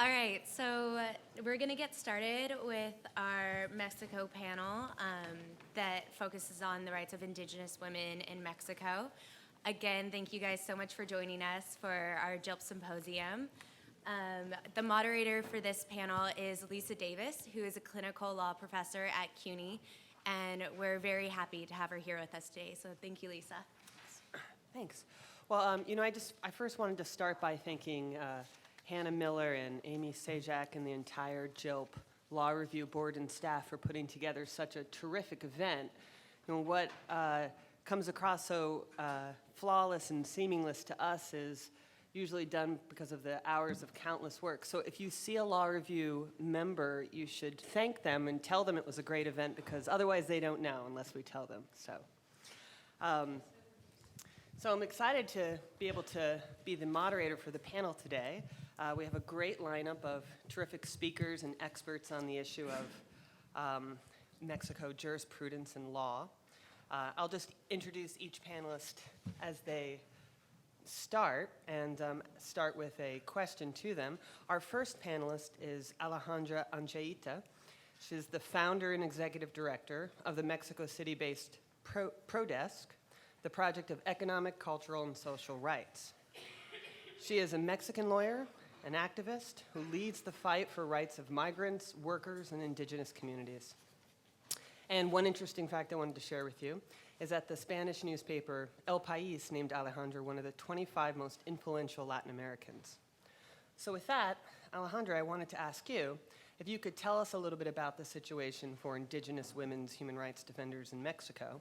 All right, so we're going to get started with our Mexico panel that focuses on the rights of Indigenous women in Mexico. Again, thank you guys so much for joining us for our JILP Symposium. The moderator for this panel is Lisa Davis, who is a clinical law professor at CUNY, and we're very happy to have her here with us today. So thank you, Lisa. Thanks. Well, I first wanted to start by thanking Hannah Miller and Amy Sajak and the entire JILP Law Review Board and staff for putting together such a terrific event. What comes across so flawless and seamless to us is usually done because of the hours of countless work. So if you see a Law Review member, you should thank them and tell them it was a great event, because otherwise they don't know unless we tell them. So I'm excited to be able to be the moderator for the panel today. We have a great lineup of terrific speakers and experts on the issue of Mexico jurisprudence and law. I'll just introduce each panelist as they start, and start with a question to them. Our first panelist is Alejandra Anchaita. She's the founder and executive director of the Mexico City-based ProDesk, the Project of Economic, Cultural, and Social Rights. She is a Mexican lawyer, an activist who leads the fight for rights of migrants, workers, and indigenous communities. And one interesting fact I wanted to share with you is that the Spanish newspaper El País named Alejandra one of the 25 most influential Latin Americans. So with that, Alejandra, I wanted to ask you if you could tell us a little bit about the situation for indigenous women's human rights defenders in Mexico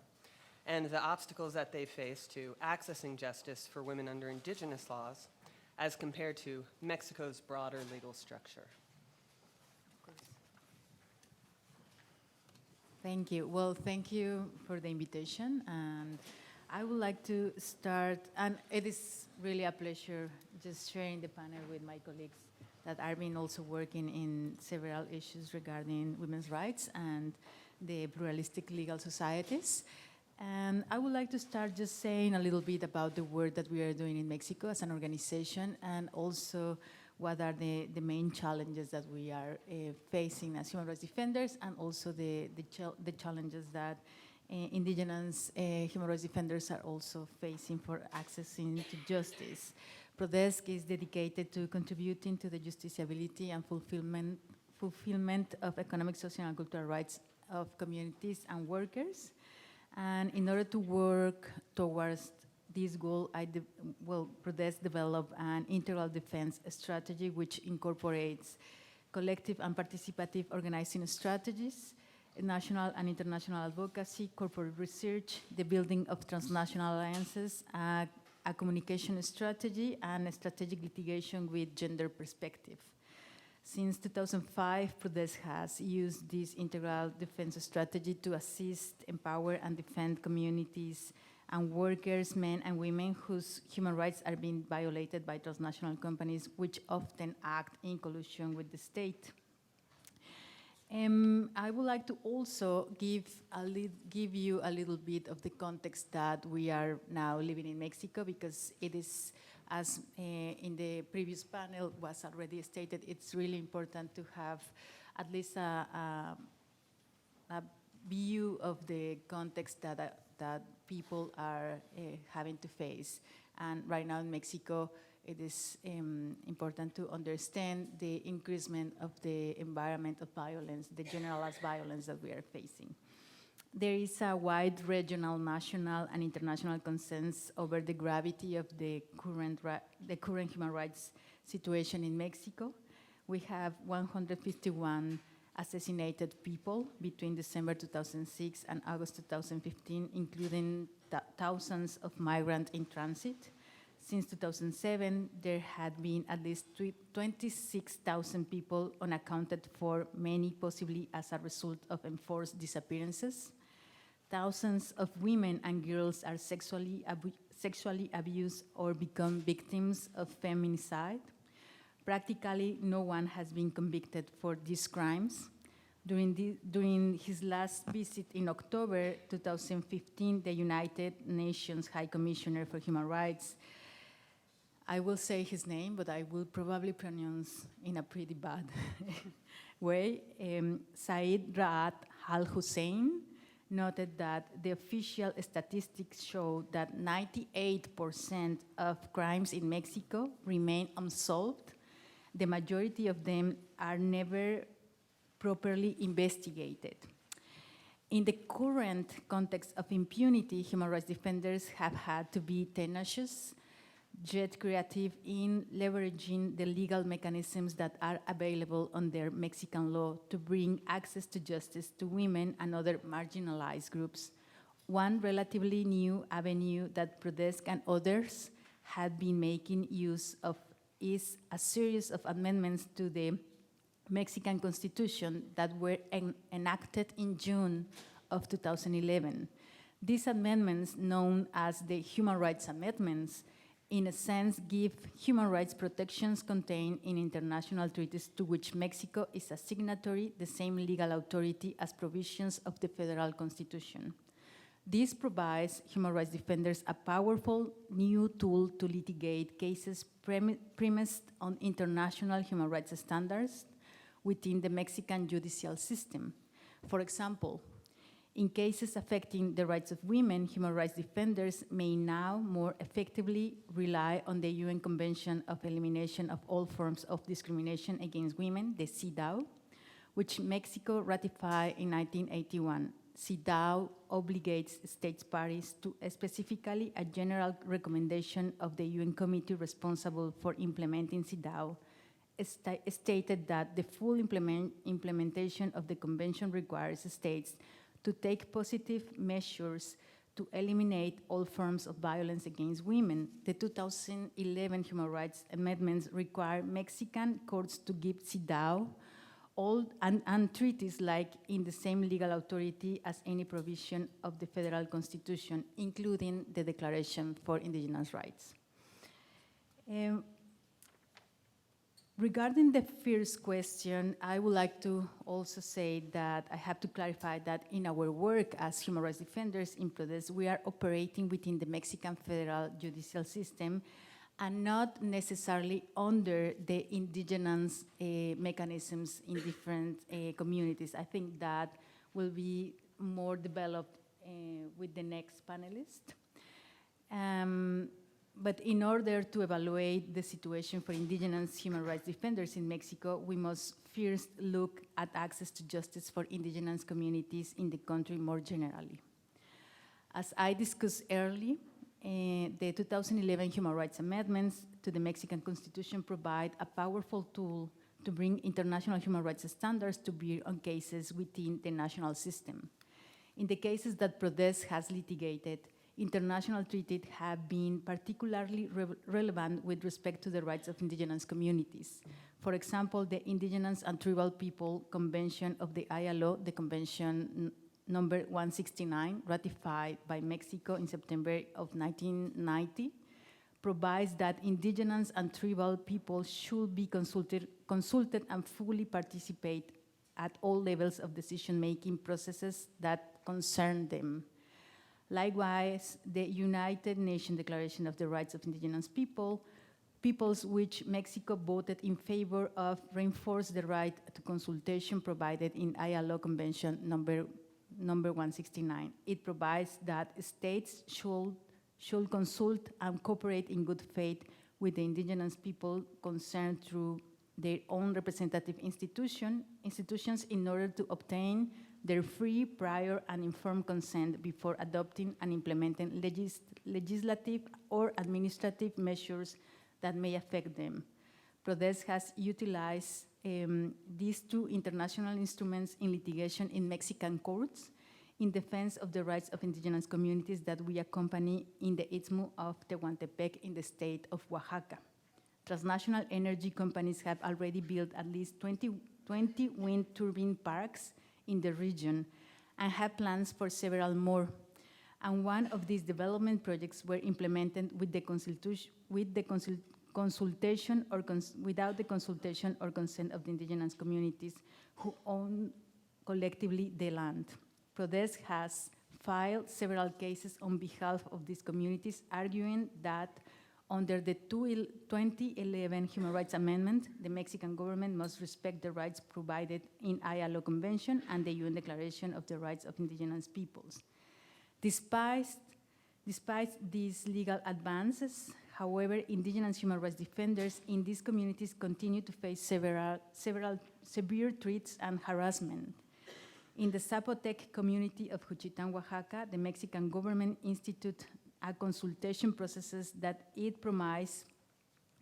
and the obstacles that they face to accessing justice for women under indigenous laws as compared to Mexico's broader legal structure. Thank you. Well, thank you for the invitation. And I would like to start, and it is really a pleasure just sharing the panel with my colleagues that are been also working in several issues regarding women's rights and the pluralistic legal societies. And I would like to start just saying a little bit about the work that we are doing in Mexico as an organization, and also what are the main challenges that we are facing as human rights defenders, and also the challenges that indigenous human rights defenders are also facing for accessing to justice. ProDesk is dedicated to contributing to the justiciability and fulfillment of economic, social, and cultural rights of communities and workers. And in order to work towards this goal, ProDesk developed an integral defense strategy which incorporates collective and participative organizing strategies, national and international advocacy, corporate research, the building of transnational alliances, a communication strategy, and a strategic litigation with gender perspective. Since 2005, ProDesk has used this integral defense strategy to assist, empower, and defend communities and workers, men and women, whose human rights are being violated by transnational companies, which often act in collusion with the state. I would like to also give you a little bit of the context that we are now living in Mexico, because it is, as in the previous panel was already stated, it's really important to have at least a view of the context that people are having to face. And right now in Mexico, it is important to understand the increasement of the environmental violence, the generalized violence that we are facing. There is a wide regional, national, and international consensus over the gravity of the current human rights situation in Mexico. We have 151 assassinated people between December 2006 and August 2015, including thousands of migrants in transit. Since 2007, there had been at least 26,000 people unaccounted for, many possibly as a result of enforced disappearances. Thousands of women and girls are sexually abused or become victims of feminicide. Practically no one has been convicted for these crimes. During his last visit in October 2015, the United Nations High Commissioner for Human Rights I will say his name, but I will probably pronounce in a pretty bad way. Saeed Raat Al Hussein noted that the official statistics show that 98% of crimes in Mexico remain unsolved. The majority of them are never properly investigated. In the current context of impunity, human rights defenders have had to be tenacious, yet creative in leveraging the legal mechanisms that are available under Mexican law to bring access to justice to women and other marginalized groups. One relatively new avenue that Prodesc and others had been making use of is a series of amendments to the Mexican Constitution that were enacted in June of 2011. These amendments, known as the Human Rights Amendments, in a sense give human rights protections contained in international treaties to which Mexico is a signatory, the same legal authority as provisions of the federal constitution. This provides human rights defenders a powerful new tool to litigate cases premised on international human rights standards within the Mexican judicial system. For example, in cases affecting the rights of women, human rights defenders may now more effectively rely on the UN Convention of Elimination of All Forms of Discrimination Against Women, the CEDAW, which Mexico ratified in 1981. CEDAW obligates states parties to specifically a general recommendation of the UN committee responsible for implementing CEDAW stated that the full implementation of the convention requires states to take positive measures to eliminate all forms of violence against women. The 2011 Human Rights Amendments require Mexican courts to give CEDAW and treaties like in the same legal authority as any provision of the federal constitution, including the Declaration for Indigenous Rights. Regarding the first question, I would like to also say that I have to clarify that in our work as human rights defenders in Prodesc, we are operating within the Mexican federal judicial system and not necessarily under the indigenous mechanisms in different communities. I think that will be more developed with the next panelist. But in order to evaluate the situation for indigenous human rights defenders in Mexico, we must first look at access to justice for indigenous communities in the country more generally. As I discussed earlier, the 2011 Human Rights Amendments to the Mexican Constitution provide a powerful tool to bring international human rights standards to bear on cases within the national system. In the cases that Prodesc has litigated, international treaties have been particularly relevant with respect to the rights of indigenous communities. For example, the Indigenous and Tribal People Convention of the ILO, the Convention number 169, ratified by Mexico in September of 1990, provides that indigenous and tribal people should be consulted and fully participate at all levels of decision-making processes that concern them. Likewise, the United Nations Declaration of the Rights of Indigenous Peoples, which Mexico voted in favor of, reinforced the right to consultation provided in ILO Convention number 169. It provides that states should consult and cooperate in good faith with the indigenous people concerned through their own representative institutions in order to obtain their free, prior, and informed consent before adopting and implementing legislative or administrative measures that may affect them. Prodesc has utilized these two international instruments in litigation in Mexican courts in defense of the rights of indigenous communities that we accompany in the Istmo of Tehuantepec in the state of Oaxaca. Transnational energy companies have already built at least 20 wind turbine parks in the region and have plans for several more. And one of these development projects were implemented with the consultation or without the consultation or consent of the indigenous communities who own collectively the land. Prodesc has filed several cases on behalf of these communities, arguing that Under the 2011 Human Rights Amendment, the Mexican government must respect the rights provided in ILO Convention and the UN Declaration of the Rights of Indigenous Peoples. Despite these legal advances, however, indigenous human rights defenders in these communities continue to face several severe threats and harassment. In the Zapotec community of Juchitán, Oaxaca, the Mexican government instituted a consultation processes that it promised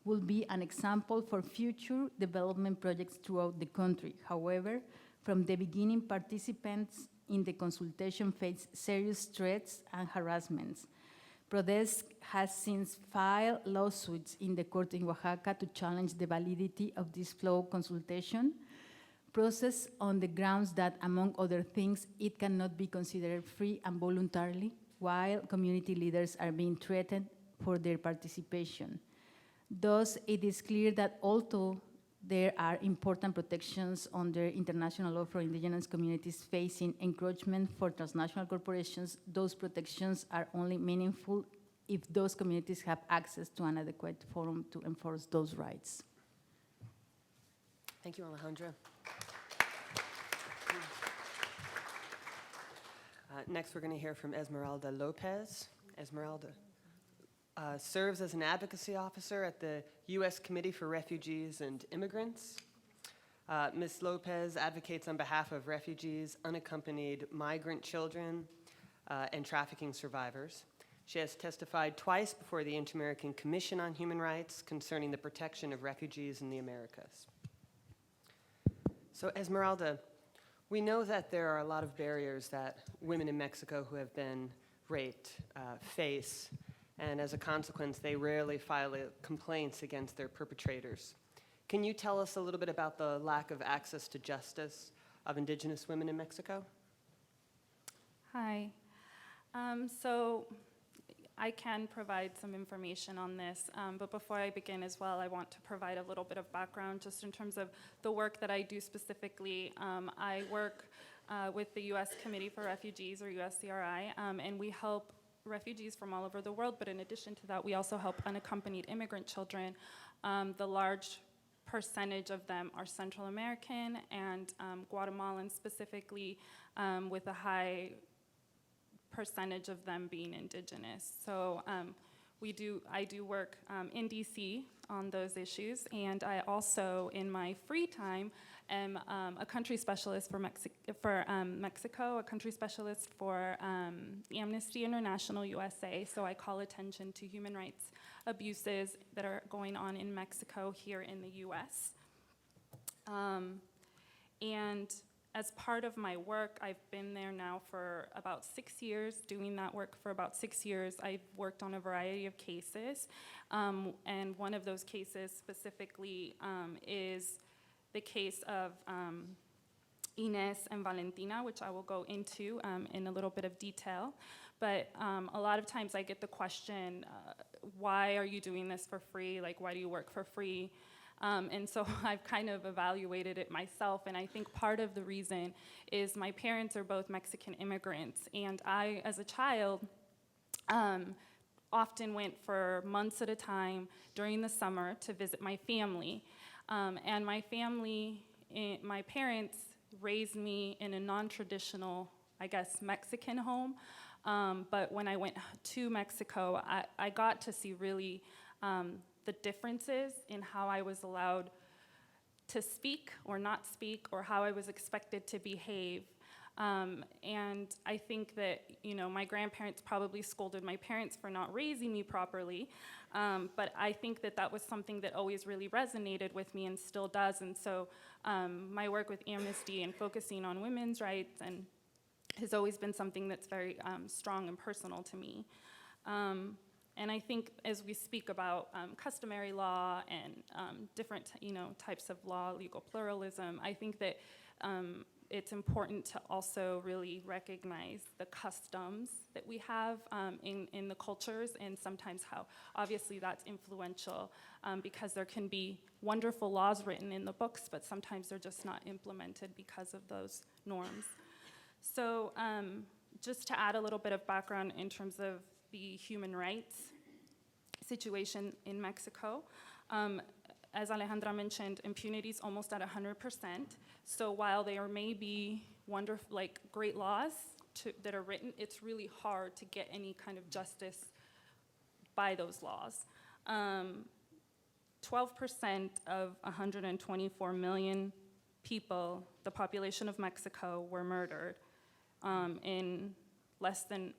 will be an example for future development projects throughout the country. However, from the beginning, participants in the consultation faced serious threats and harassments. Prodesc has since filed lawsuits in the court in Oaxaca to challenge the validity of this flow consultation process on the grounds that, among other things, it cannot be considered free and voluntarily, while community leaders are being threatened for their participation. Thus, it is clear that although there are important protections under international law for indigenous communities facing encroachment for transnational corporations, those protections are only meaningful if those communities have access to an adequate forum to enforce those rights. Thank you, Alejandra. Next, we're going to hear from Esmeralda Lopez. Esmeralda serves as an advocacy officer at the U.S. Committee for Refugees and Immigrants. Ms. Lopez advocates on behalf of refugees, unaccompanied migrant children, and trafficking survivors. She has testified twice before the Inter-American Commission on Human Rights concerning the protection of refugees in the Americas. So, Esmeralda, we know that there are a lot of barriers that women in Mexico who have been raped face, and as a consequence, they rarely file complaints against their perpetrators. Can you tell us a little bit about the lack of access to justice of indigenous women in Mexico? Hi. So I can provide some information on this, but before I begin as well, I want to provide a little bit of background just in terms of the work that I do specifically. I work with the U.S. Committee for Refugees, or USCRI, and we help refugees from all over the world, but in addition to that, we also help unaccompanied immigrant children. The large percentage of them are Central American and Guatemalan specifically, with a high percentage of them being indigenous. So I do work in DC on those issues, and I also, in my free time, am a country specialist for Mexico, a country specialist for Amnesty International USA. So I call attention to human rights abuses that are going on in Mexico here in the US. And as part of my work, I've been there now for about 6 years, doing that work for about 6 years. I've worked on a variety of cases, and one of those cases specifically is the case of Ines and Valentina, which I will go into in a little bit of detail. But a lot of times I get the question, why are you doing this for free? Like, why do you work for free? And so I've kind of evaluated it myself, and I think part of the reason is my parents are both Mexican immigrants, and I, as a child, often went for months at a time during the summer to visit my family. And my family, my parents raised me in a non-traditional, I guess, Mexican home, but when I went to Mexico, I got to see really the differences in how I was allowed to speak or not speak, or how I was expected to behave. And I think that, my grandparents probably scolded my parents for not raising me properly, but I think that that was something that always really resonated with me and still does. And so my work with Amnesty and focusing on women's rights has always been something that's very strong and personal to me. And I think as we speak about customary law and different types of law, legal pluralism, I think that it's important to also really recognize the customs that we have in the cultures, and sometimes how obviously that's influential, because there can be wonderful laws written in the books, but sometimes they're just not implemented because of those norms. So just to add a little bit of background in terms of the human rights situation in Mexico. As Alejandra mentioned, impunity is almost at 100%. So while there may be wonderful, like great laws that are written, it's really hard to get any kind of justice by those laws. 12% of 124 million people, the population of Mexico, were murdered in less than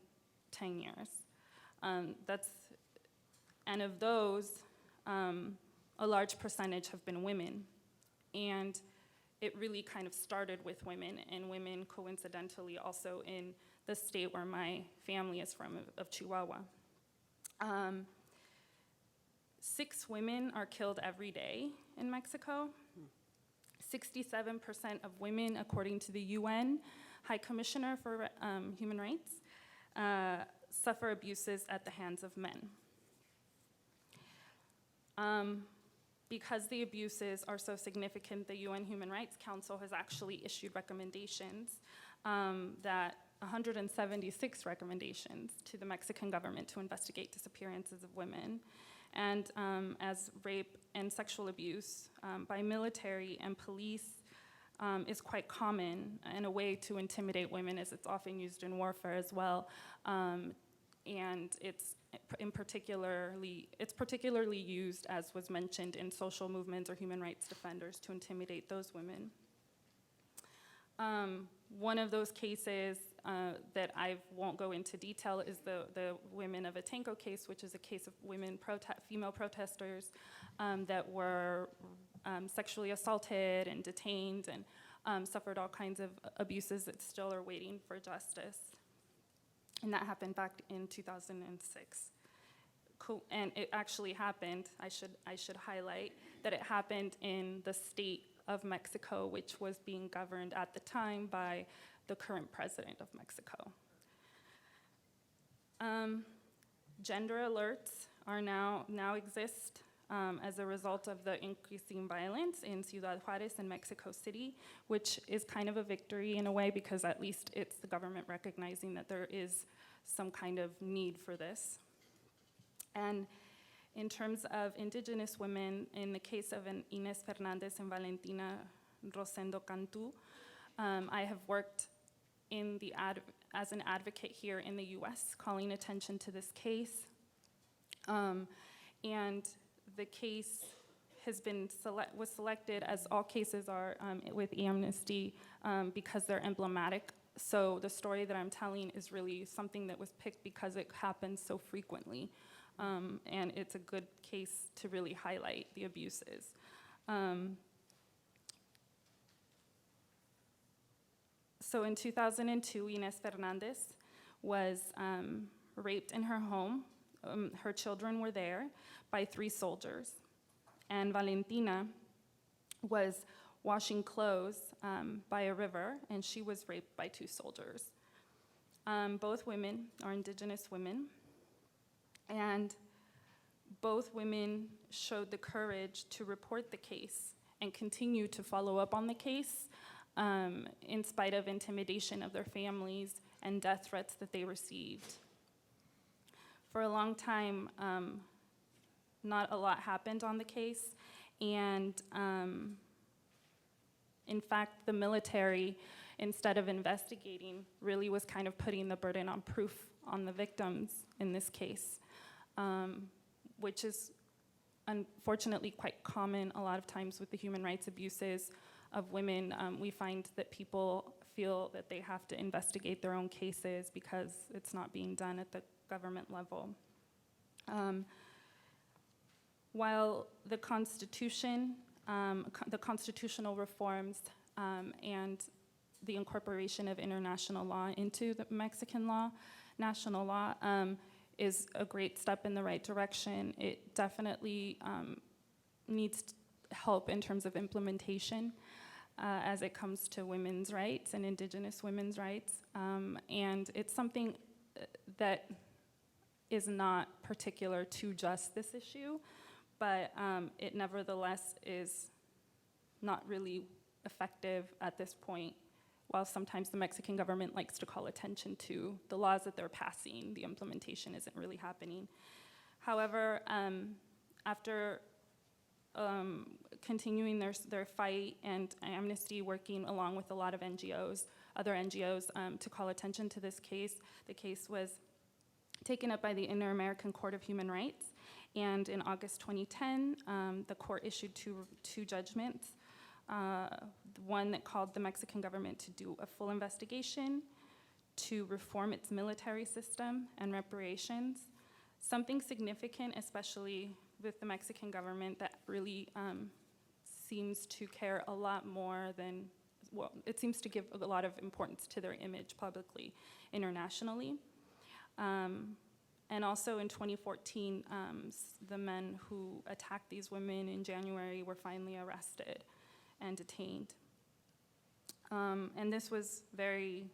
10 years. And of those, a large percentage have been women. And it really kind of started with women, and women coincidentally also in the state where my family is from, of Chihuahua. 6 women are killed every day in Mexico. 67% of women, according to the UN High Commissioner for Human Rights, suffer abuses at the hands of men. Because the abuses are so significant, the UN Human Rights Council has actually issued recommendations, 176 recommendations to the Mexican government to investigate disappearances of women. And as rape and sexual abuse by military and police is quite common, and a way to intimidate women is it's often used in warfare as well. And it's particularly used, as was mentioned, in social movements or human rights defenders to intimidate those women. One of those cases that I won't go into detail is the Women of Atenco case, which is a case of female protesters that were sexually assaulted and detained and suffered all kinds of abuses that still are waiting for justice. And that happened back in 2006. And it actually happened, I should highlight, that it happened in the state of Mexico, which was being governed at the time by the current president of Mexico. Gender alerts are now exist as a result of the increasing violence in Ciudad Juarez and Mexico City, which is kind of a victory in a way, because at least it's the government recognizing that there is some kind of need for this. And in terms of indigenous women, in the case of Inés Fernández and Valentina Rosendo Cantú, I have worked as an advocate here in the US, calling attention to this case. And the case was selected, as all cases are with Amnesty, because they're emblematic. So the story that I'm telling is really something that was picked because it happens so frequently. And it's a good case to really highlight the abuses. So in 2002, Inés Fernández was raped in her home. Her children were there by 3 soldiers. And Valentina was washing clothes by a river, and she was raped by 2 soldiers. Both women are indigenous women. And both women showed the courage to report the case and continue to follow up on the case in spite of intimidation of their families and death threats that they received. For a long time, not a lot happened on the case, and in fact, the military, instead of investigating, really was kind of putting the burden on proof on the victims in this case. Which is unfortunately quite common a lot of times with the human rights abuses of women. We find that people feel that they have to investigate their own cases because it's not being done at the government level. While the Constitution, the constitutional reforms and the incorporation of international law into the Mexican law, national law, is a great step in the right direction. It definitely needs help in terms of implementation as it comes to women's rights and indigenous women's rights. And it's something that is not particular to just this issue, but it nevertheless is not really effective at this point. While sometimes the Mexican government likes to call attention to the laws that they're passing, the implementation isn't really happening. However, after continuing their fight, and Amnesty working along with a lot of NGOs, other NGOs, to call attention to this case, the case was taken up by the Inter-American Court of Human Rights, and in August 2010, the court issued two judgments, one that called the Mexican government to do a full investigation, to reform its military system and reparations. Something significant, especially with the Mexican government, that really seems to care a lot more than, well, it seems to give a lot of importance to their image publicly, internationally. And also in 2014, the men who attacked these women in January were finally arrested and detained. And this was very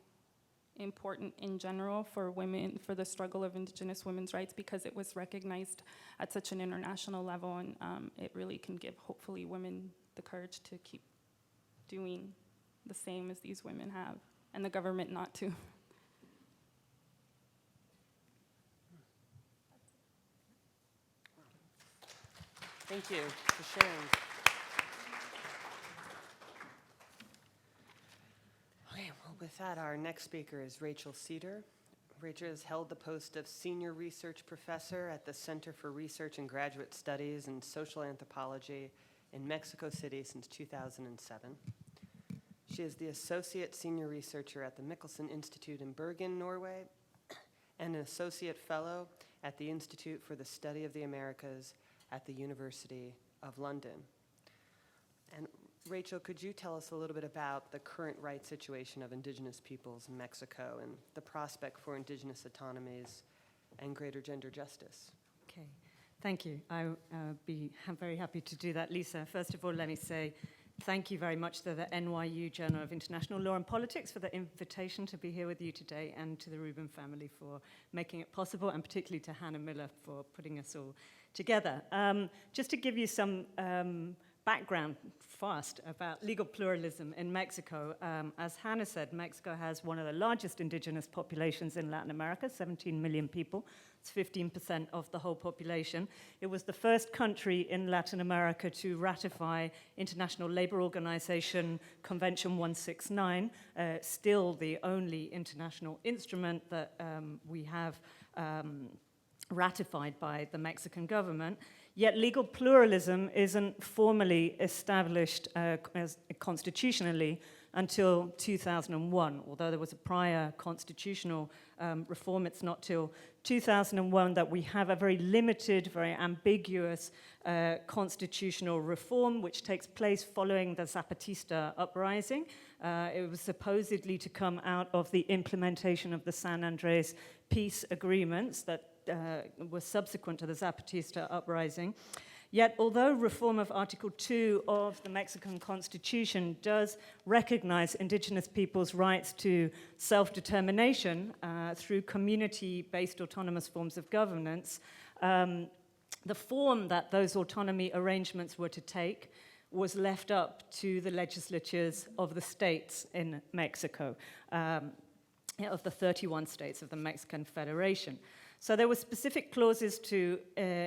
important in general for women, for the struggle of Indigenous women's rights, because it was recognized at such an international level, and it really can give, hopefully, women the courage to keep doing the same as these women have, and the government not to. Thank you for sharing. Okay, well, with that, our next speaker is Rachel Cedar. Rachel has held the post of Senior Research Professor at the Center for Research and Graduate Studies in Social Anthropology in Mexico City since 2007. She is the Associate Senior Researcher at the Michelson Institute in Bergen, Norway, and an Associate Fellow at the Institute for the Study of the Americas at the University of London. And Rachel, could you tell us a little bit about the current rights situation of Indigenous peoples in Mexico and the prospect for Indigenous autonomies and greater gender justice? Okay, thank you. I'm very happy to do that, Lisa. First of all, let me say thank you very much to the NYU Journal of International Law and Politics for the invitation to be here with you today, and to the Rubin family for making it possible, and particularly to Hannah Miller for putting us all together. Just to give you some background fast about legal pluralism in Mexico. As Hannah said, Mexico has one of the largest indigenous populations in Latin America, 17 million people. It's 15% of the whole population. It was the first country in Latin America to ratify International Labour Organization Convention 169, still the only international instrument that we have ratified by the Mexican government. Yet legal pluralism isn't formally established as constitutionally until 2001. Although there was a prior constitutional reform, it's not till 2001 that we have a very limited, very ambiguous constitutional reform, which takes place following the Zapatista uprising. It was supposedly to come out of the implementation of the San Andres peace agreements that was subsequent to the Zapatista uprising. Yet, although reform of Article 2 of the Mexican Constitution does recognize indigenous peoples' rights to self-determination through community-based autonomous forms of governance, the form that those autonomy arrangements were to take was left up to the legislatures of the states in Mexico, of the 31 states of the Mexican Federation. So there were specific clauses to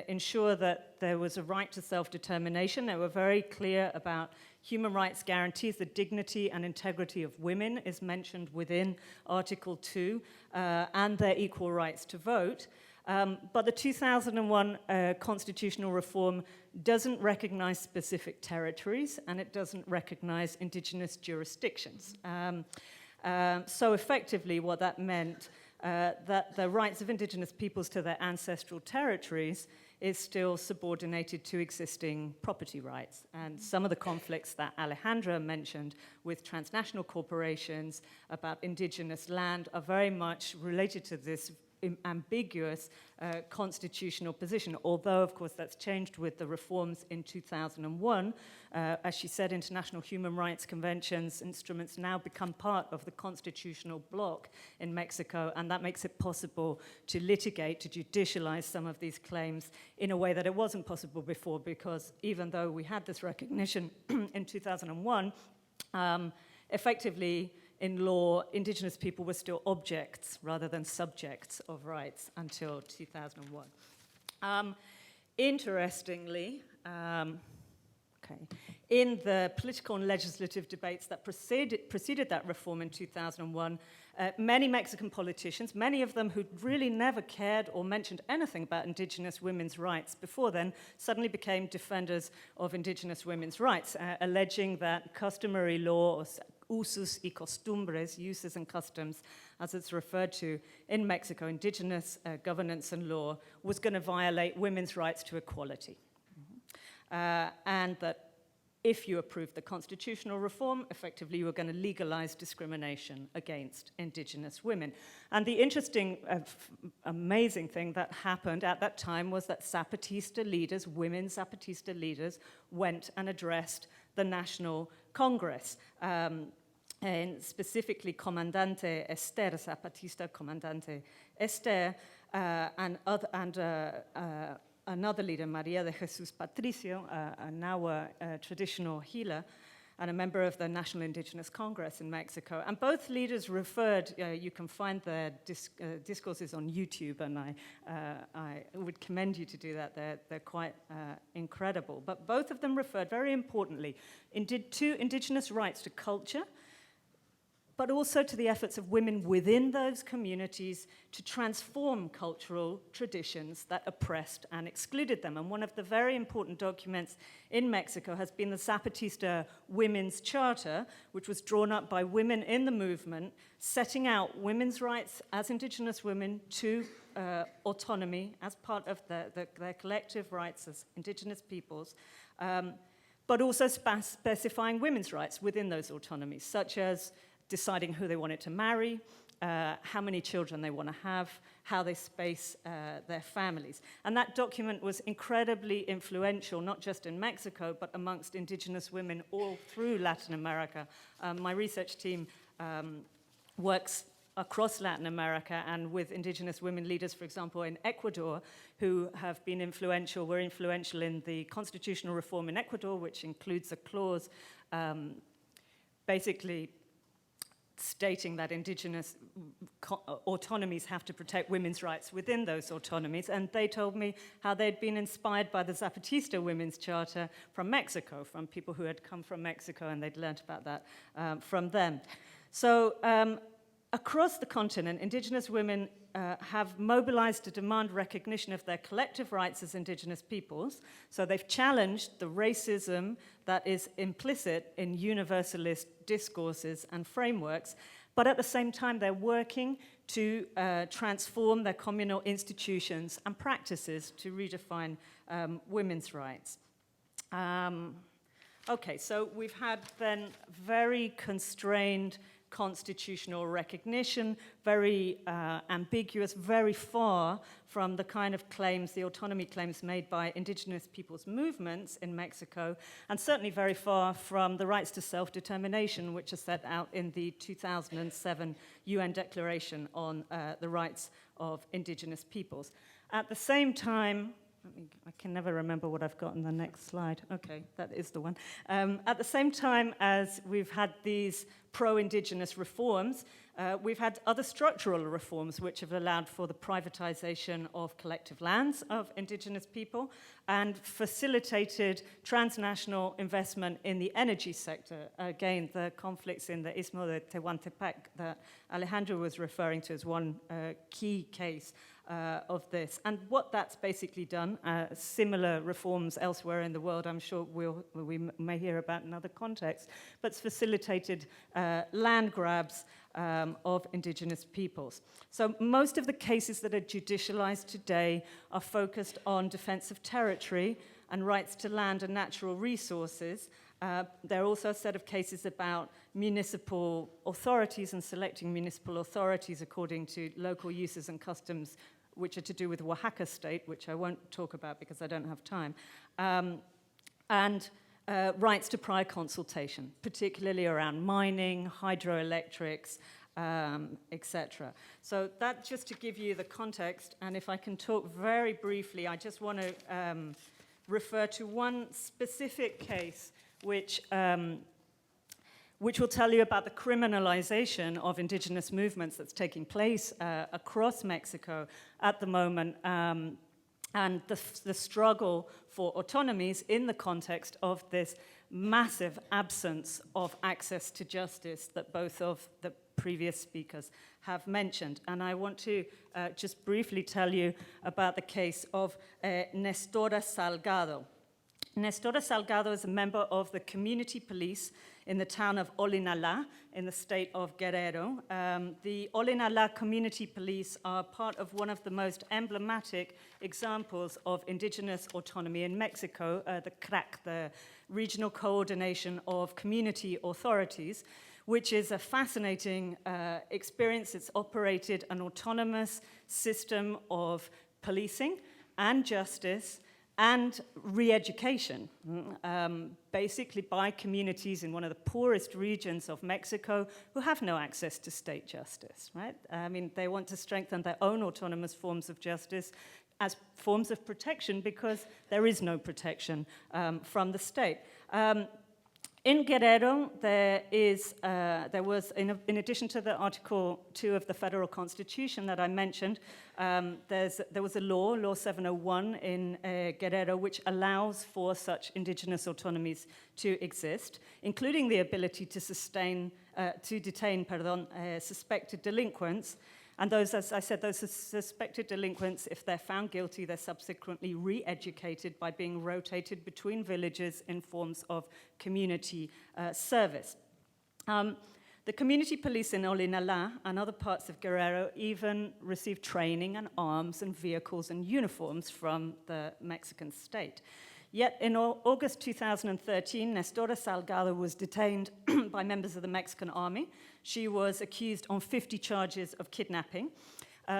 ensure that there was a right to self-determination. They were very clear about human rights guarantees. The dignity and integrity of women is mentioned within Article 2, and their equal rights to vote. But the 2001 constitutional reform doesn't recognize specific territories, and it doesn't recognize indigenous jurisdictions. So effectively, what that meant that the rights of indigenous peoples to their ancestral territories is still subordinated to existing property rights. And some of the conflicts that Alejandra mentioned with transnational corporations about indigenous land are very much related to this ambiguous constitutional position, although, of course, that's changed with the reforms in 2001. As she said, international human rights conventions instruments now become part of the constitutional bloc in Mexico, and that makes it possible to litigate, to judicialize some of these claims in a way that it wasn't possible before, because even though we had this recognition in 2001, effectively, in law, indigenous people were still objects rather than subjects of rights until 2001. Interestingly, in the political and legislative debates that preceded that reform in 2001, many Mexican politicians, many of them who'd really never cared or mentioned anything about indigenous women's rights before then, suddenly became defenders of indigenous women's rights, alleging that customary law, or usos y costumbres, uses and customs, as it's referred to in Mexico, indigenous governance and law, was going to violate women's rights to equality. And that if you approved the constitutional reform, effectively you were going to legalize discrimination against indigenous women. And the interesting, amazing thing that happened at that time was that Zapatista leaders, women Zapatista leaders, went and addressed the National Congress. And specifically Comandante Esther Zapatista, Comandante Esther, and another leader, Maria de Jesus Patricio, now a traditional healer and a member of the National Indigenous Congress in Mexico. And both leaders referred, you can find their discourses on YouTube, and I would commend you to do that. They're quite incredible. But both of them referred, very importantly, to indigenous rights to culture, but also to the efforts of women within those communities to transform cultural traditions that oppressed and excluded them. And one of the very important documents in Mexico has been the Zapatista Women's Charter, which was drawn up by women in the movement, setting out women's rights as indigenous women to autonomy as part of their collective rights as indigenous peoples, but also specifying women's rights within those autonomies, such as deciding who they wanted to marry, how many children they want to have, how they space their families. And that document was incredibly influential, not just in Mexico, but amongst indigenous women all through Latin America. My research team works across Latin America and with indigenous women leaders, for example, in Ecuador, who have been influential, were influential in the constitutional reform in Ecuador, which includes a clause basically stating that indigenous autonomies have to protect women's rights within those autonomies. And they told me how they'd been inspired by the Zapatista Women's Charter from Mexico, from people who had come from Mexico, and they'd learned about that from them. So across the continent, indigenous women have mobilized to demand recognition of their collective rights as indigenous peoples. So they've challenged the racism that is implicit in universalist discourses and frameworks, but at the same time they're working to transform their communal institutions and practices to redefine women's rights. Okay, so we've had then very constrained constitutional recognition, very ambiguous, very far from the kind of claims, the autonomy claims made by indigenous peoples' movements in Mexico, and certainly very far from the rights to self-determination, which are set out in the 2007 UN Declaration on the Rights of Indigenous Peoples. At the same time, I can never remember what I've got on the next slide. Okay, that is the one. At the same time as we've had these pro-indigenous reforms, we've had other structural reforms which have allowed for the privatization of collective lands of indigenous people and facilitated transnational investment in the energy sector. Again, the conflicts in the Istmo de Tehuantepec that Alejandro was referring to as one key case of this. And what that's basically done, similar reforms elsewhere in the world, I'm sure we may hear about in other contexts, but it's facilitated land grabs of indigenous peoples. So most of the cases that are judicialized today are focused on defense of territory and rights to land and natural resources. There are also a set of cases about municipal authorities and selecting municipal authorities according to local uses and customs, which are to do with Oaxaca state, which I won't talk about because I don't have time, and rights to prior consultation, particularly around mining, hydroelectrics, etc. So that just to give you the context, and if I can talk very briefly, I just want to refer to one specific case which will tell you about the criminalization of indigenous movements that's taking place across Mexico at the moment, and the struggle for autonomies in the context of this massive absence of access to justice that both of the previous speakers have mentioned. And I want to just briefly tell you about the case of Nestora Salgado. Nestora Salgado is a member of the community police in the town of Olinala in the state of Guerrero. The Olinala community police are part of one of the most emblematic examples of indigenous autonomy in Mexico, the CRAC, the Regional Coordination of Community Authorities, which is a fascinating experience. It's operated an autonomous system of policing and justice and re-education, basically by communities in one of the poorest regions of Mexico who have no access to state justice, right? I mean, they want to strengthen their own autonomous forms of justice as forms of protection because there is no protection from the state. In Guerrero, there was, in addition to the Article 2 of the Federal Constitution that I mentioned, there was a law, Law 701 in Guerrero, which allows for such indigenous autonomies to exist, including the ability to detain suspected delinquents. And those, as I said, those suspected delinquents, if they're found guilty, they're subsequently re-educated by being rotated between villages in forms of community service. The community police in Olinala and other parts of Guerrero even received training and arms and vehicles and uniforms from the Mexican state. Yet in August 2013, Nestora Salgado was detained by members of the Mexican army. She was accused on 50 charges of kidnapping.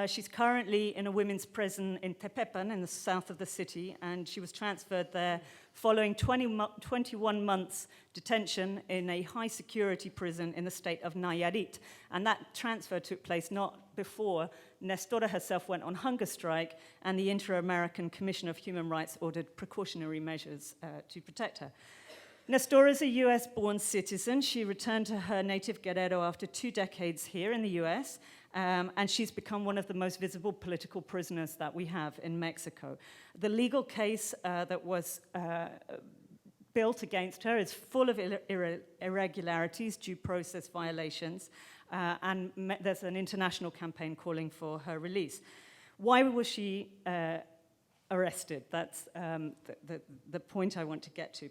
She's currently in a women's prison in Tepepan in the south of the city, and she was transferred there following 21 months detention in a high-security prison in the state of Nayarit. And that transfer took place not before Nestora herself went on hunger strike, and the Inter-American Commission of Human Rights ordered precautionary measures to protect her. Nestora is a US-born citizen. She returned to her native Guerrero after 2 decades here in the US, and she's become one of the most visible political prisoners that we have in Mexico. The legal case that was built against her is full of irregularities, due process violations, and there's an international campaign calling for her release. Why was she arrested? That's the point I want to get to.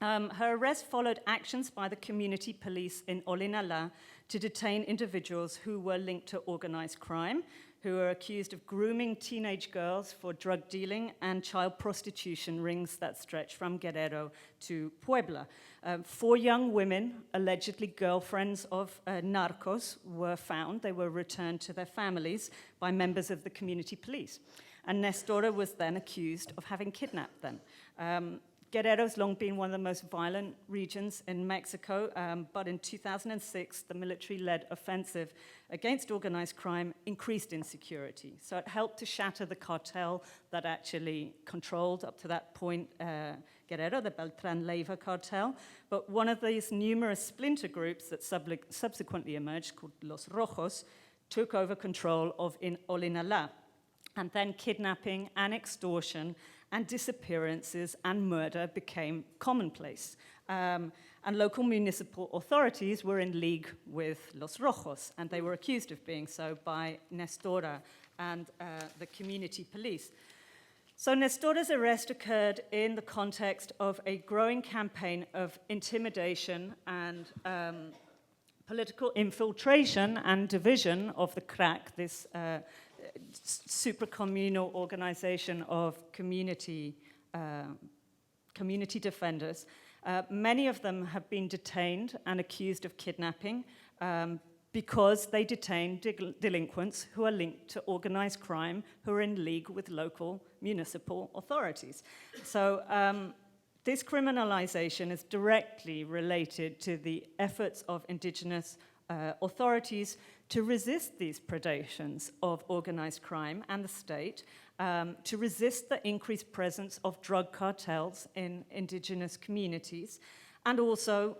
Her arrest followed actions by the community police in Olinala to detain individuals who were linked to organized crime, who are accused of grooming teenage girls for drug dealing and child prostitution rings that stretch from Guerrero to Puebla. 4 young women, allegedly girlfriends of narcos, were found. They were returned to their families by members of the community police. And Nestora was then accused of having kidnapped them. Guerrero's long been one of the most violent regions in Mexico, but in 2006, the military-led offensive against organized crime increased insecurity. So it helped to shatter the cartel that actually controlled, up to that point, Guerrero, the Beltran Leiva cartel. But one of these numerous splinter groups that subsequently emerged, called Los Rojos, took over control of Olinala. And then kidnapping and extortion and disappearances and murder became commonplace. And local municipal authorities were in league with Los Rojos, and they were accused of being so by Nestora and the community police. So Nestora's arrest occurred in the context of a growing campaign of intimidation and political infiltration and division of the CRAC, this super-communal organization of community defenders. Many of them have been detained and accused of kidnapping because they detain delinquents who are linked to organized crime, who are in league with local municipal authorities. So this criminalization is directly related to the efforts of indigenous authorities to resist these predations of organized crime and the state, to resist the increased presence of drug cartels in indigenous communities, and also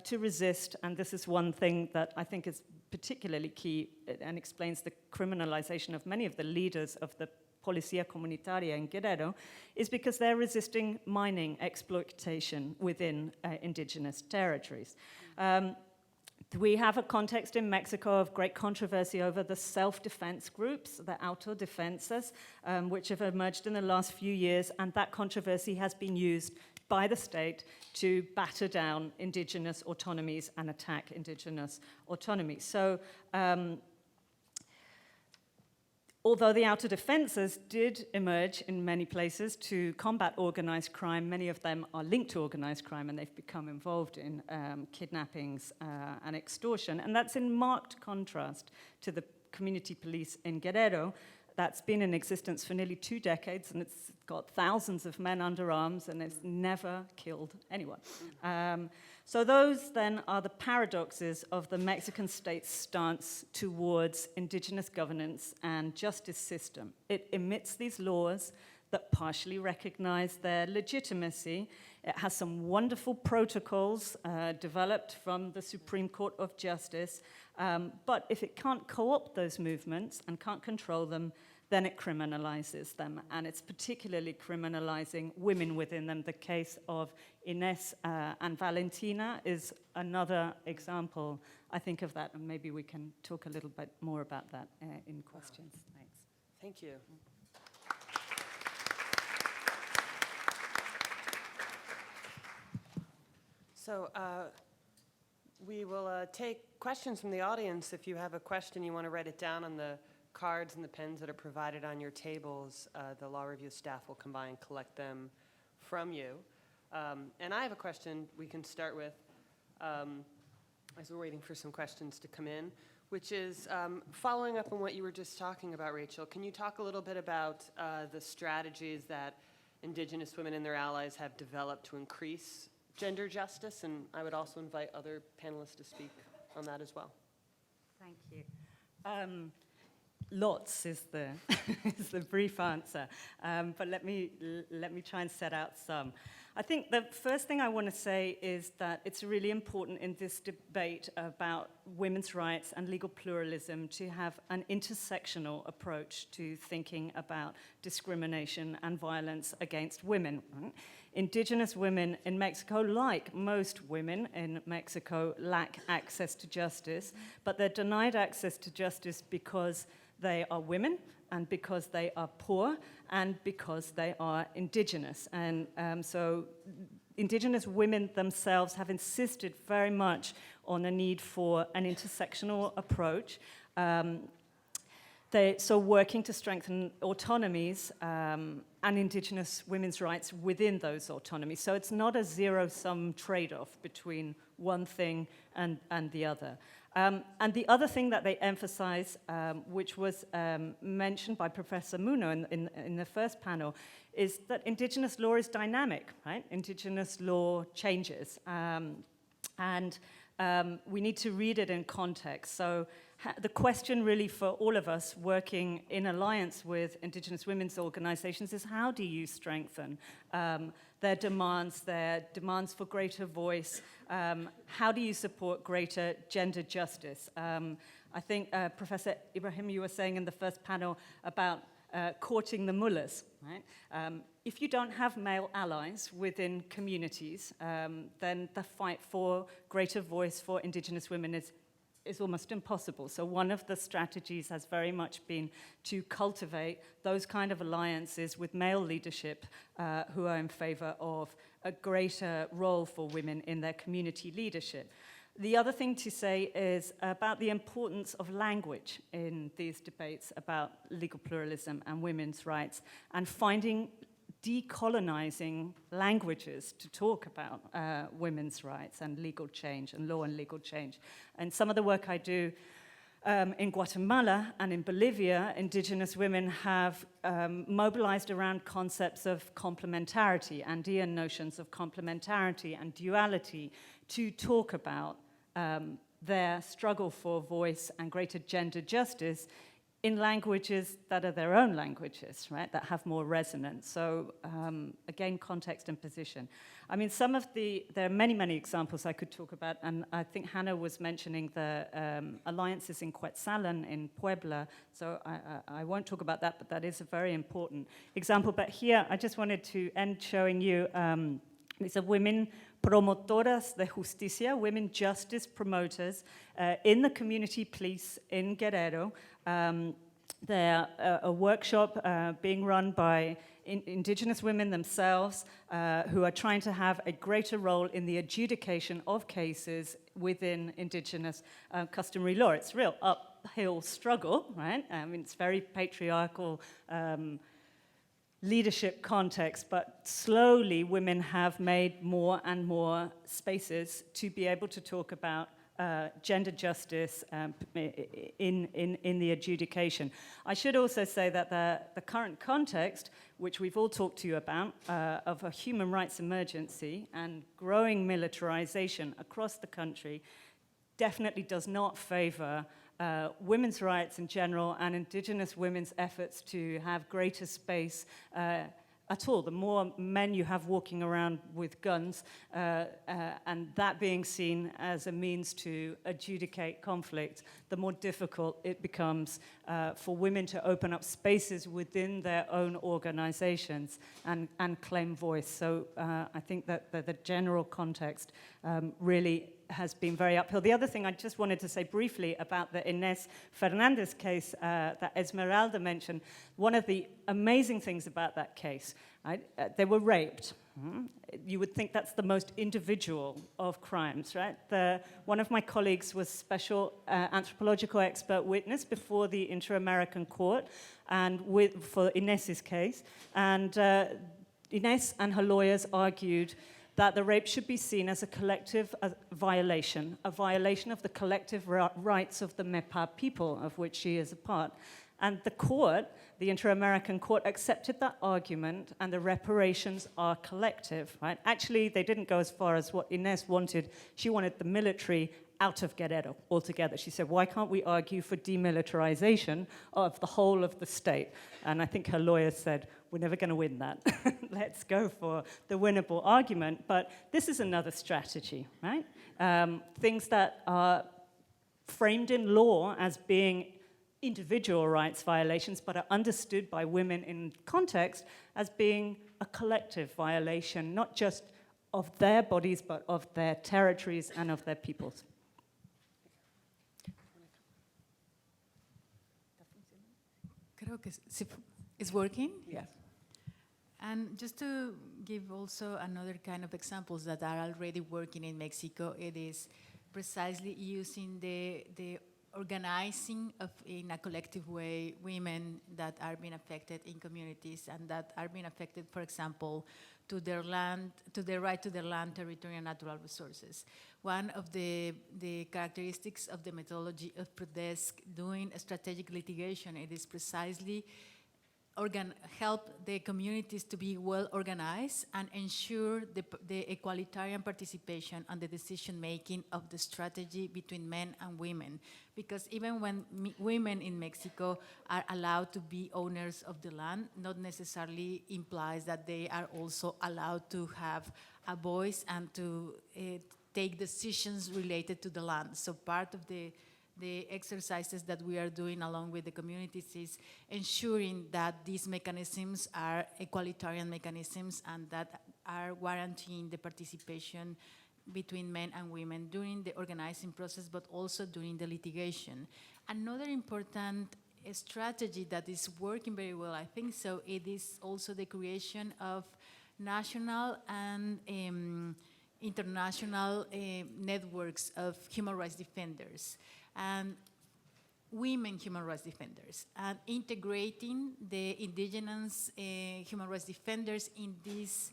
to resist, and this is one thing that I think is particularly key and explains the criminalization of many of the leaders of the Policía Comunitaria in Guerrero, is because they're resisting mining exploitation within indigenous territories. We have a context in Mexico of great controversy over the self-defense groups, the autodefensas, which have emerged in the last few years, and that controversy has been used by the state to batter down indigenous autonomies and attack indigenous autonomy. So, although the autodefensas did emerge in many places to combat organized crime, many of them are linked to organized crime and they've become involved in kidnappings and extortion. And that's in marked contrast to the community police in Guerrero. That's been in existence for nearly 2 decades, and it's got thousands of men under arms, and it's never killed anyone. So those then are the paradoxes of the Mexican state's stance towards indigenous governance and justice system. It emits these laws that partially recognize their legitimacy. It has some wonderful protocols developed from the Supreme Court of Justice, but if it can't co-opt those movements and can't control them, then it criminalizes them, and it's particularly criminalizing women within them. The case of Ines and Valentina is another example, I think, of that, and maybe we can talk a little bit more about that in questions. Thanks. Thank you. So we will take questions from the audience. If you have a question, you want to write it down on the cards and the pens that are provided on your tables. The Law Review staff will come by and collect them from you. And I have a question we can start with as we're waiting for some questions to come in, which is following up on what you were just talking about, Rachel. Can you talk a little bit about the strategies that Indigenous women and their allies have developed to increase gender justice? And I would also invite other panelists to speak on that as well. Thank you. Lots is the, is the brief answer, but let me try and set out some. I think the first thing I want to say is that it's really important in this debate about women's rights and legal pluralism to have an intersectional approach to thinking about discrimination and violence against women. Right? Indigenous women in Mexico, like most women in Mexico, lack access to justice, but they're denied access to justice because they are women, and because they are poor, and because they are indigenous. And so indigenous women themselves have insisted very much on the need for an intersectional approach. So working to strengthen autonomies and indigenous women's rights within those autonomies. So it's not a zero-sum trade-off between one thing and the other. And the other thing that they emphasize, which was mentioned by Professor Muno in the first panel, is that indigenous law is dynamic, right? Indigenous law changes. And we need to read it in context. So the question really for all of us working in alliance with Indigenous women's organizations is, how do you strengthen their demands for greater voice? How do you support greater gender justice? I think, Professor Ibrahim, you were saying in the first panel about courting the mullahs, right? If you don't have male allies within communities, then the fight for greater voice for indigenous women is almost impossible. So one of the strategies has very much been to cultivate those kind of alliances with male leadership who are in favor of a greater role for women in their community leadership. The other thing to say is about the importance of language in these debates about legal pluralism and women's rights, and finding decolonizing languages to talk about women's rights and legal change and law and legal change. And some of the work I do in Guatemala and in Bolivia, indigenous women have mobilized around concepts of complementarity, Andean notions of complementarity and duality, to talk about their struggle for voice and greater gender justice in languages that are their own languages, right, that have more resonance. So again, context and position. I mean, there are many, many examples I could talk about, and I think Hannah was mentioning the alliances in Quetzalan in Puebla, so I won't talk about that, but that is a very important example. But here, I just wanted to end showing you, these are women promotoras de justicia, women justice promoters in the community police in Guerrero. They're a workshop being run by indigenous women themselves who are trying to have a greater role in the adjudication of cases within indigenous customary law. It's a real uphill struggle, right? I mean, it's very patriarchal leadership context, but slowly women have made more and more spaces to be able to talk about gender justice in the adjudication. I should also say that the current context, which we've all talked to you about, of a human rights emergency and growing militarization across the country, definitely does not favor women's rights in general and indigenous women's efforts to have greater space at all. The more men you have walking around with guns, and that being seen as a means to adjudicate conflict, the more difficult it becomes for women to open up spaces within their own organizations and claim voice. So I think that the general context really has been very uphill. The other thing I just wanted to say briefly about the Inés Fernández case that Esmeralda mentioned, one of the amazing things about that case, right, they were raped. You would think that's the most individual of crimes, right? One of my colleagues was special anthropological expert witness before the Inter-American Court and for Inés's case. And Inés and her lawyers argued that the rape should be seen as a collective violation of the collective rights of the Mepa people, of which she is a part. And the court, the Inter-American Court, accepted that argument, and the reparations are collective, right? Actually, they didn't go as far as what Inés wanted. She wanted the military out of Guerrero altogether. She said, why can't we argue for demilitarization of the whole of the state? And I think her lawyers said, we're never going to win that. Let's go for the winnable argument. But this is another strategy, right? Things that are framed in law as being individual rights violations, but are understood by women in context as being a collective violation, not just of their bodies, but of their territories and of their peoples. Creo que it's working? Yes. And just to give also another kind of examples that are already working in Mexico, it is precisely using the organizing of, in a collective way, women that are being affected in communities and that are being affected, for example, to their land, to their right to their land, territory, and natural resources. One of the characteristics of the methodology of PRODESC doing strategic litigation, it is precisely help the communities to be well organized and ensure the egalitarian participation on the decision making of the strategy between men and women. Because even when women in Mexico are allowed to be owners of the land, not necessarily implies that they are also allowed to have a voice and to take decisions related to the land. So part of the exercises that we are doing along with the communities is ensuring that these mechanisms are egalitarian mechanisms and that are guaranteeing the participation between men and women during the organizing process, but also during the litigation. Another important strategy that is working very well, I think so, it is also the creation of national and international networks of human rights defenders and women human rights defenders, and integrating the indigenous human rights defenders in these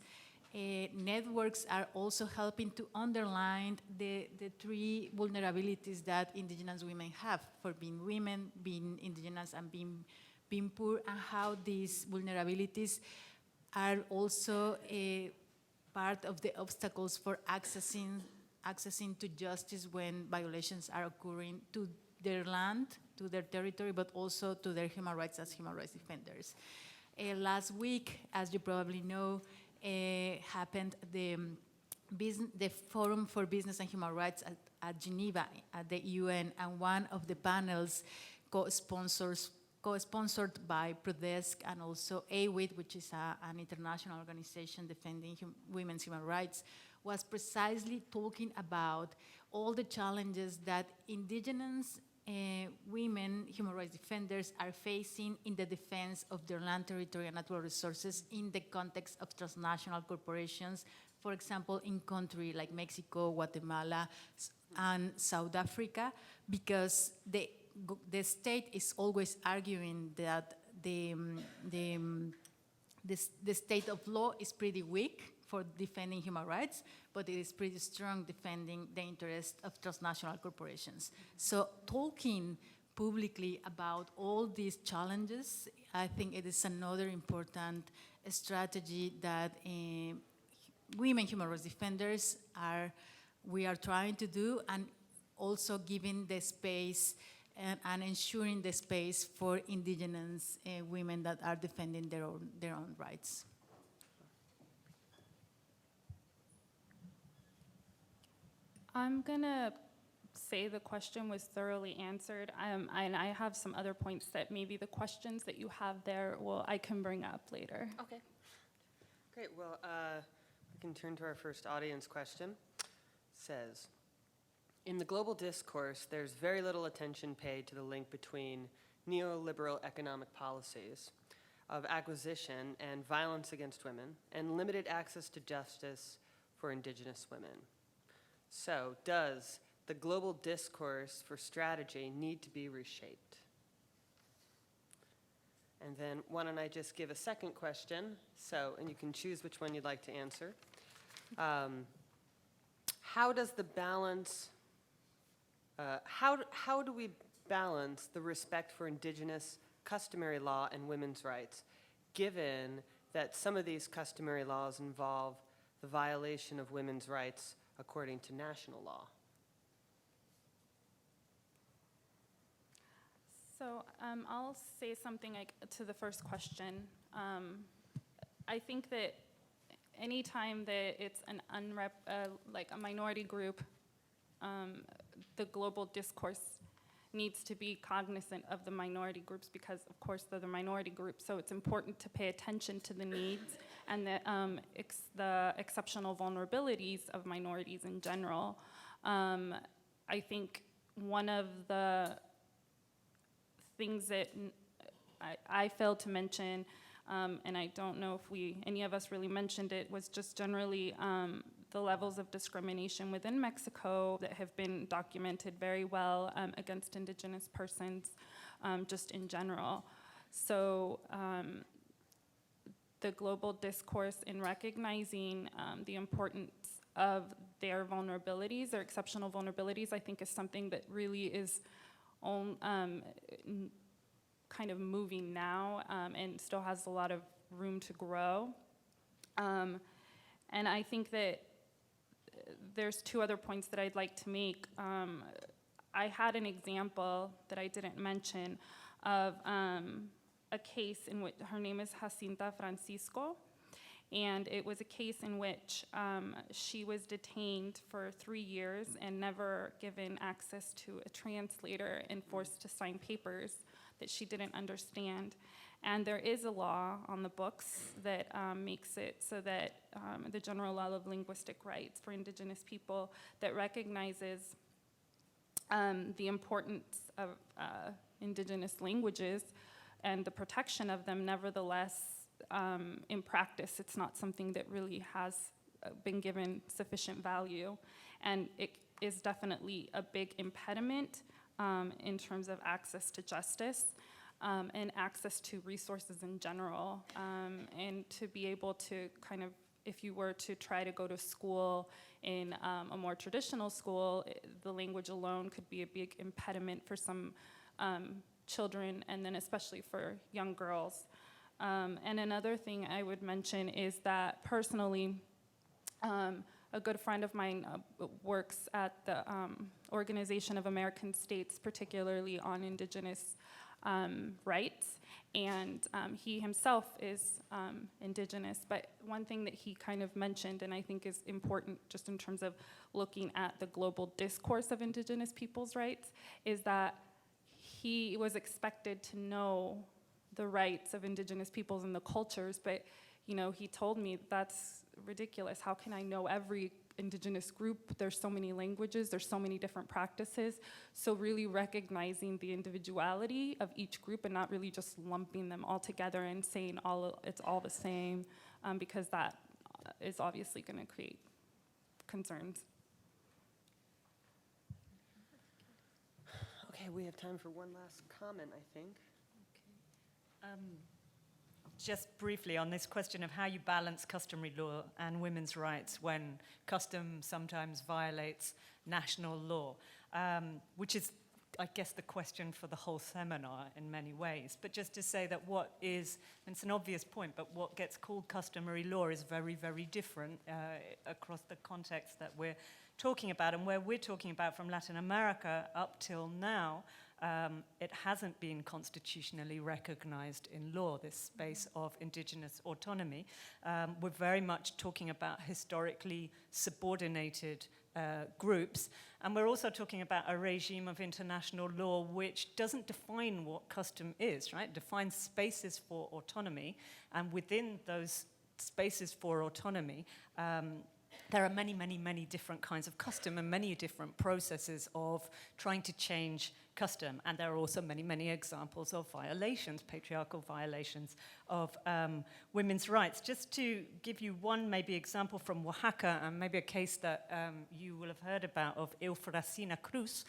networks are also helping to underline the three vulnerabilities that indigenous women have for being women, being indigenous, and being poor, and how these vulnerabilities are also a part of the obstacles for accessing to justice when violations are occurring to their land, to their territory, but also to their human rights as human rights defenders. Last week, as you probably know, happened the Forum for Business and Human Rights at Geneva at the UN, and one of the panels co-sponsored by Prodesk and also AWID, which is an international organization defending women's human rights, was precisely talking about all the challenges that indigenous women human rights defenders are facing in the defense of their land, territory, and natural resources in the context of transnational corporations, for example, in countries like Mexico, Guatemala, and South Africa, because the state is always arguing that the state of law is pretty weak for defending human rights, but it is pretty strong defending the interests of transnational corporations. So talking publicly about all these challenges, I think it is another important strategy that women human rights defenders we are trying to do, and also giving the space and ensuring the space for indigenous women that are defending their own rights. I'm gonna say the question was thoroughly answered, and I have some other points that maybe the questions that you have there, I can bring up later. Okay. Great. Well, we can turn to our first audience question. It says, in the global discourse, there's very little attention paid to the link between neoliberal economic policies of acquisition and violence against women and limited access to justice for indigenous women. So, does the global discourse for strategy need to be reshaped? And then why don't I just give a second question, and you can choose which one you'd like to answer. How does the balance, how do we balance the respect for indigenous customary law and women's rights, given that some of these customary laws involve the violation of women's rights according to national law? So I'll say something to the first question. I think that anytime that it's like a minority group, the global discourse needs to be cognizant of the minority groups, because of course they're the minority group, so it's important to pay attention to the needs and the exceptional vulnerabilities of minorities in general. I think one of the things that I failed to mention, and I don't know if any of us really mentioned it, was just generally the levels of discrimination within Mexico that have been documented very well against indigenous persons, just in general. So the global discourse in recognizing the importance of their vulnerabilities, their exceptional vulnerabilities, I think is something that really is kind of moving now and still has a lot of room to grow. And I think that there's two other points that I'd like to make. I had an example that I didn't mention of a case in which her name is Jacinta Francisco, and it was a case in which she was detained for 3 years and never given access to a translator and forced to sign papers that she didn't understand. And there is a law on the books that makes it so that the General Law of Linguistic Rights for Indigenous People that recognizes the importance of indigenous languages and the protection of them. Nevertheless, in practice, it's not something that really has been given sufficient value. And it is definitely a big impediment in terms of access to justice and access to resources in general. And to be able to kind of, if you were to try to go to school in a more traditional school, the language alone could be a big impediment for some children, and then especially for young girls. And another thing I would mention is that personally, a good friend of mine works at the Organization of American States, particularly on indigenous rights, and he himself is indigenous. But one thing that he kind of mentioned, and I think is important just in terms of looking at the global discourse of indigenous people's rights, is that he was expected to know the rights of indigenous peoples and the cultures, but he told me that's ridiculous. How can I know every indigenous group? There's so many languages, there's so many different practices. So really recognizing the individuality of each group and not really just lumping them all together and saying it's all the same, because that is obviously going to create concerns. Okay, we have time for one last comment, I think. Just briefly on this question of how you balance customary law and women's rights when custom sometimes violates national law, which is, I guess, the question for the whole seminar in many ways. But just to say that what is, and it's an obvious point, but what gets called customary law is very, very different across the context that we're talking about. And where we're talking about from Latin America up till now, it hasn't been constitutionally recognized in law, this space of indigenous autonomy. We're very much talking about historically subordinated groups, and we're also talking about a regime of international law which doesn't define what custom is, right? It defines spaces for autonomy, and within those spaces for autonomy, there are many, many, many different kinds of custom and many different processes of trying to change custom. And there are also many, many examples of violations, patriarchal violations of women's rights. Just to give you one maybe example from Oaxaca, and maybe a case that you will have heard about, of Eufrasina Cruz,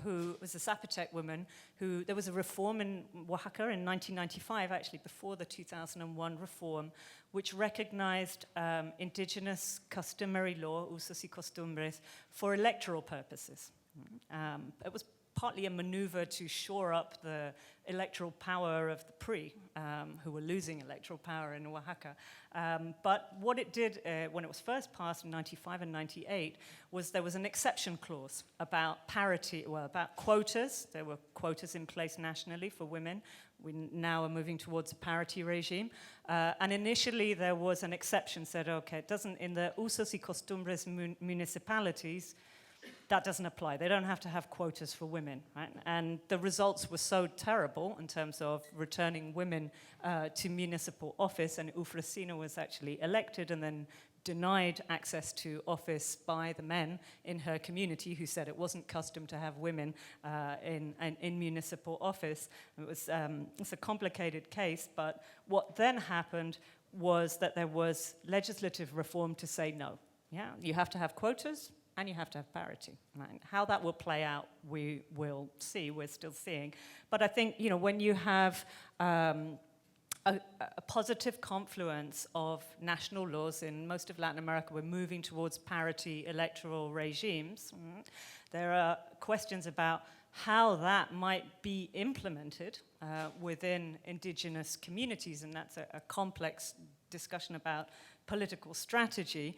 who was a Zapotec woman who, there was a reform in Oaxaca in 1995, actually before the 2001 reform, which recognized indigenous customary law, usos y costumbres, for electoral purposes. It was partly a maneuver to shore up the electoral power of the PRI, who were losing electoral power in Oaxaca. But what it did when it was first passed in 95 and 98 was there was an exception clause about parity, well, about quotas. There were quotas in place nationally for women. We now are moving towards a parity regime. And initially there was an exception, said, okay, it doesn't, in the usos y costumbres municipalities, that doesn't apply. They don't have to have quotas for women, right? And the results were so terrible in terms of returning women to municipal office, and Eufrasina was actually elected and then denied access to office by the men in her community, who said it wasn't custom to have women in municipal office. It's a complicated case, but what then happened was that there was legislative reform to say no. Yeah, you have to have quotas, and you have to have parity. Right? How that will play out, we will see. We're still seeing. But I think, when you have a positive confluence of national laws in most of Latin America, we're moving towards parity electoral regimes. There are questions about how that might be implemented within indigenous communities, and that's a complex discussion about political strategy.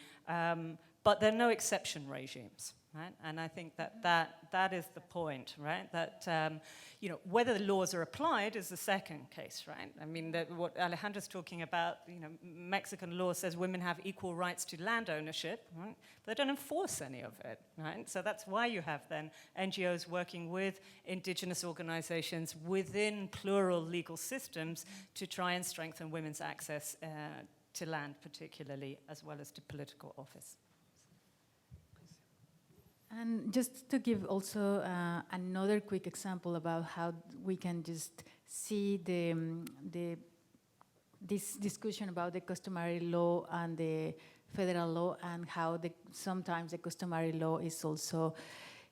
But there are no exception regimes, right? And I think that is the point, right? That whether the laws are applied is the second case, right? I mean, what Alejandra's talking about, Mexican law says women have equal rights to land ownership, right? But they don't enforce any of it, right? So that's why you have then NGOs working with indigenous organizations within plural legal systems to try and strengthen women's access to land, particularly, as well as to political office. And just to give also another quick example about how we can just see this discussion about the customary law and the federal law, and how sometimes the customary law is also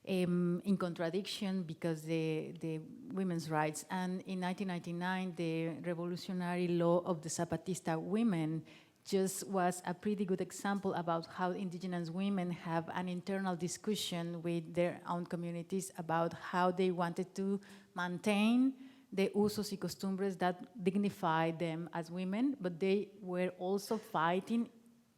in contradiction because the women's rights. And in 1999, the revolutionary law of the Zapatista women just was a pretty good example about how indigenous women have an internal discussion with their own communities about how they wanted to maintain the usos y costumbres that dignify them as women, but they were also fighting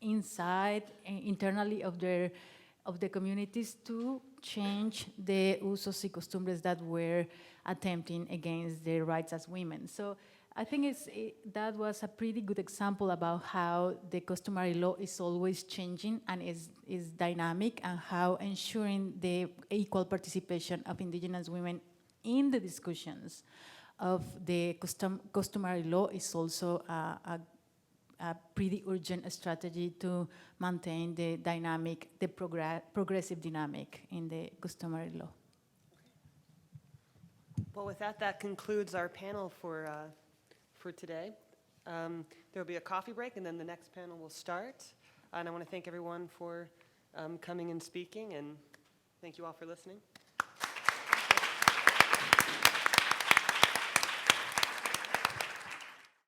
inside, internally of the communities to change the usos y costumbres that were attempting against their rights as women. So I think that was a pretty good example about how the customary law is always changing and is dynamic, and how ensuring the equal participation of indigenous women in the discussions of the customary law is also a pretty urgent strategy to maintain the dynamic, the progressive dynamic in the customary law. Well, with that, that concludes our panel for today. There will be a coffee break, and then the next panel will start. And I want to thank everyone for coming and speaking, and thank you all for listening.